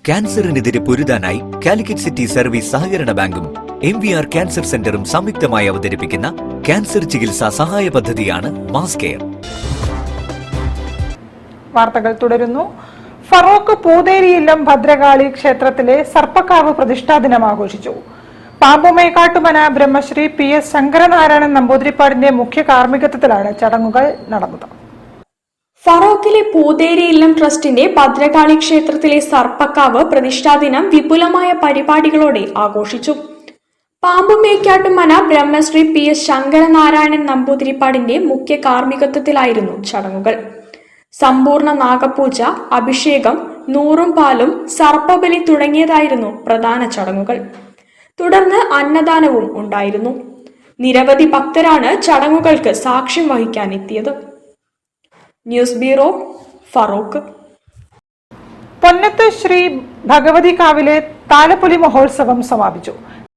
ക്യാൻസറിനെതിരെ പൊരുതാനായി Calicut city service സഹകരണ ബാങ്കും MVR cancer സെന്ററും സംയുക്തമായി അവതരിപ്പിക്കുന്ന ക്യാൻസർ ചികിത്സാ സഹായ പദ്ധതിയാണ് മാസ് കെയർ. വാർത്തകൾ തുടരുന്നു. ഫറോക്ക് പൂതേരിയില്ലം ഭദ്രകാളി ക്ഷേത്രത്തിലെ സർപ്പക്കാവ് പ്രതിഷ്ഠാ ദിനം ആഘോഷിച്ചു. പാമ്പുമേക്കാട്ടുമന ബ്രഹ്മശ്രീ PS ശങ്കരനാരായണൻ നമ്പൂതിരിപ്പാടിന്റെ മുഖ്യ കാർമ്മികത്വത്തിലാണ് ചടങ്ങുകൾ നടന്നത്. ഫറോക്കിലെ പൂതേരിയില്ലം ട്രസ്റ്റിന്റെ ഭദ്രകാളി ക്ഷേത്രത്തിലെ സർപ്പക്കാവ് പ്രതിഷ്ഠാദിനം വിപുലമായ പരിപാടികളോടെ ആഘോഷിച്ചു. പാമ്പുമേക്കാട്ടുമന ബ്രഹ്മശ്രീ PS ശങ്കരനാരായണൻ നമ്പൂതിരിപ്പാടിന്റെ മുഖ്യ കാർമ്മികത്വത്തിലായിരുന്നു ചടങ്ങുകൾ. സമ്പൂർണ്ണ നാഗപൂജ, അഭിഷേകം, നൂറും പാലും, സർപ്പബലി തുടങ്ങിയതായിരുന്നു പ്രധാന ചടങ്ങുകൾ. തുടർന്ന് അന്നദാനവും ഉണ്ടായിരുന്നു. നിരവധി ഭക്തരാണ് ചടങ്ങുകൾക്ക് സാക്ഷ്യം വഹിക്കാൻ എത്തിയത്. News bureau, Feroke. പൊന്നത്ത് ശ്രീ ഭഗവതി കാവിലെ താലപ്പൊലി മഹോത്സവം സമാപിച്ചു.